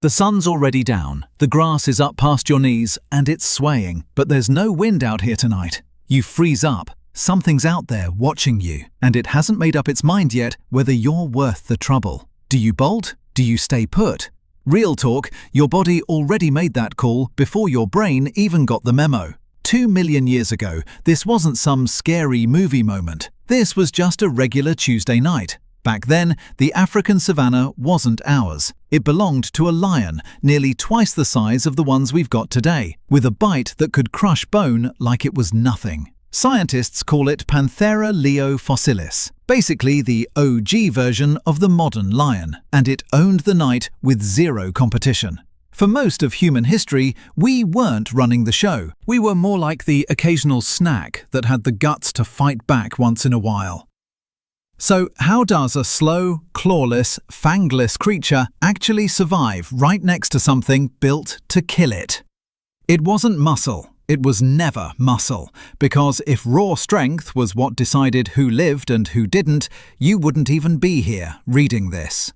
The sun's already down, the grass is up past your knees, and it's swaying, but there's no wind out here tonight. You freeze up. Something's out there watching you, and it hasn't made up its mind yet whether you're worth the trouble. Do you bolt? Do you stay put? Real talk, your body already made that call before your brain even got the memo. 2 million years ago, this wasn't some scary movie moment. This was just a regular Tuesday night. Back then, the African savannah wasn't ours. It belonged to a lion, nearly twice the size of the ones we've got today, with a bite that could crush bone like it was nothing. Scientists call it Panthera leo fossilis, basically the OG version of the modern lion, and it owned the night with zero competition. For most of human history, we weren't running the show. We were more like the occasional snack that had the guts to fight back once in a while. So how does a slow, clawless, fangless creature actually survive right next to something built to kill it? It wasn't muscle. It was never muscle, because if raw strength was what decided who lived and who didn't, you wouldn't even be here reading this.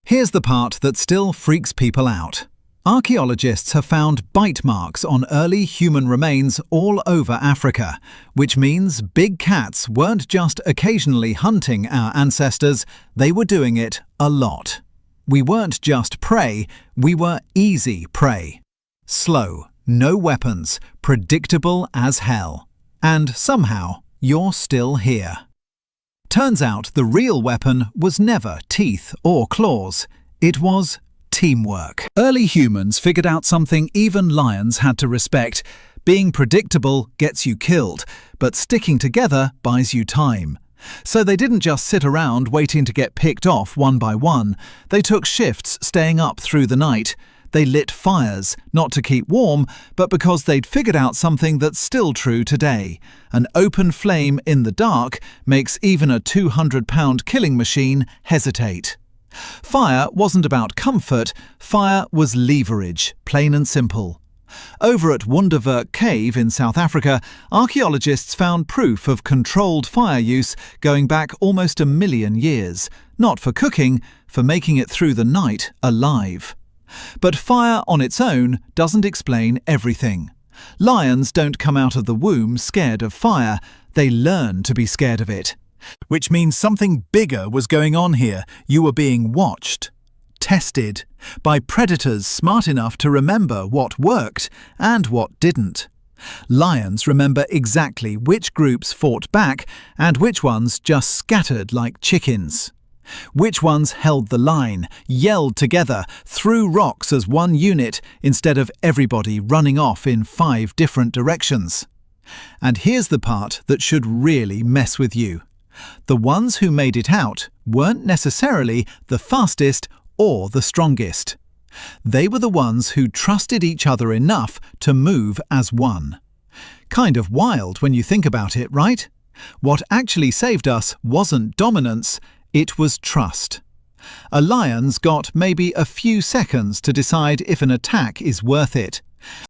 Here's the part that still freaks people out. Archaeologists have found bite marks on early human remains all over Africa, which means big cats weren't just occasionally hunting our ancestors, they were doing it a lot. We weren't just prey, we were easy prey. Slow, no weapons, predictable as hell. And somehow, you're still here. Turns out the real weapon was never teeth or claws, it was teamwork. Early humans figured out something even lions had to respect. Being predictable gets you killed, but sticking together buys you time. So they didn't just sit around waiting to get picked off one by one. They took shifts staying up through the night. They lit fires, not to keep warm, but because they'd figured out something that's still true today. An open flame in the dark makes even a 200-pound killing machine hesitate. Fire wasn't about comfort, fire was leverage, plain and simple. Over at Wonderwerk Cave in South Africa, archaeologists found proof of controlled fire use going back almost 1 million years, not for cooking, for making it through the night alive. But fire on its own doesn't explain everything. Lions don't come out of the womb scared of fire, they learn to be scared of it. Which means something bigger was going on here. You were being watched, tested, by predators smart enough to remember what worked and what didn't. Lions remember exactly which groups fought back and which ones just scattered like chickens. Which ones held the line, yelled together, threw rocks as one unit instead of everybody running off in 5 different directions. And here's the part that should really mess with you. The ones who made it out weren't necessarily the fastest or the strongest. They were the ones who trusted each other enough to move as one. Kind of wild when you think about it, right? What actually saved us wasn't dominance, it was trust. A lion's got maybe a few seconds to decide if an attack is worth it.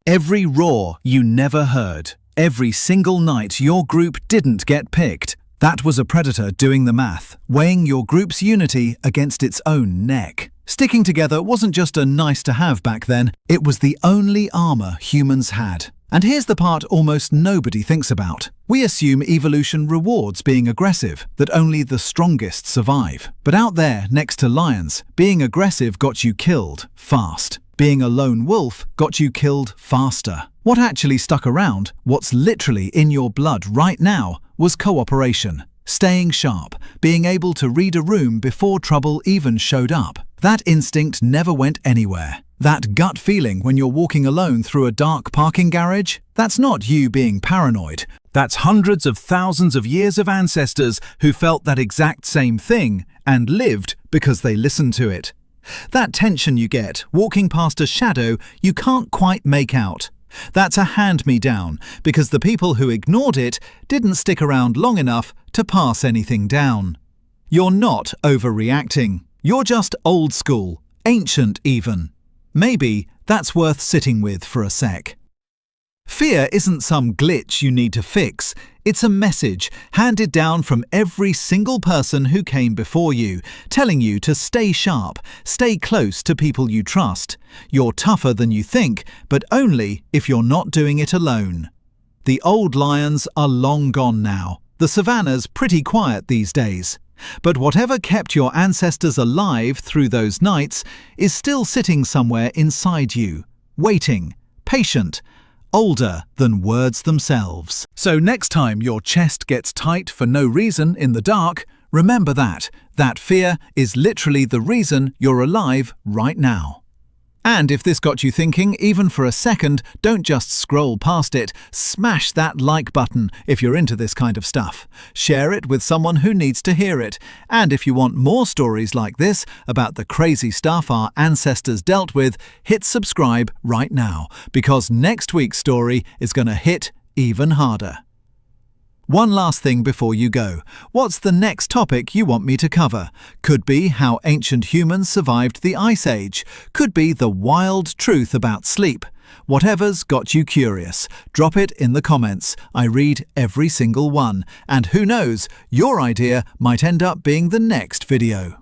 Every roar you never heard, every single night your group didn't get picked, that was a predator doing the math, weighing your group's unity against its own neck. Sticking together wasn't just a nice-to-have back then, it was the only armor humans had. And here's the part almost nobody thinks about. We assume evolution rewards being aggressive, that only the strongest survive. But out there, next to lions, being aggressive got you killed fast. Being a lone wolf got you killed faster. What actually stuck around, what's literally in your blood right now, was cooperation. Staying sharp, being able to read a room before trouble even showed up. That instinct never went anywhere. That gut feeling when you're walking alone through a dark parking garage, that's not you being paranoid. That's hundreds of thousands of years of ancestors who felt that exact same thing and lived because they listened to it. That tension you get walking past a shadow you can't quite make out. That's a hand-me-down, because the people who ignored it didn't stick around long enough to pass anything down. You're not overreacting. You're just old school, ancient even. Maybe that's worth sitting with for a sec. Fear isn't some glitch you need to fix. It's a message handed down from every single person who came before you, telling you to stay sharp, stay close to people you trust. You're tougher than you think, but only if you're not doing it alone. The old lions are long gone now. The Savannah's pretty quiet these days. But whatever kept your ancestors alive through those nights is still sitting somewhere inside you, waiting, patient, older than words themselves. So next time your chest gets tight for no reason in the dark, remember that fear is literally the reason you're alive right now. And if this got you thinking, even for a second, don't just scroll past it. Smash that like button if you're into this kind of stuff. Share it with someone who needs to hear it. And if you want more stories like this about the crazy stuff our ancestors dealt with, hit subscribe right now, because next week's story is going to hit even harder. One last thing before you go. What's the next topic you want me to cover? Could be how ancient humans survived the Ice Age. Could be the wild truth about sleep. Whatever's got you curious, drop it in the comments. I read every single one. And who knows, your idea might end up being the next video.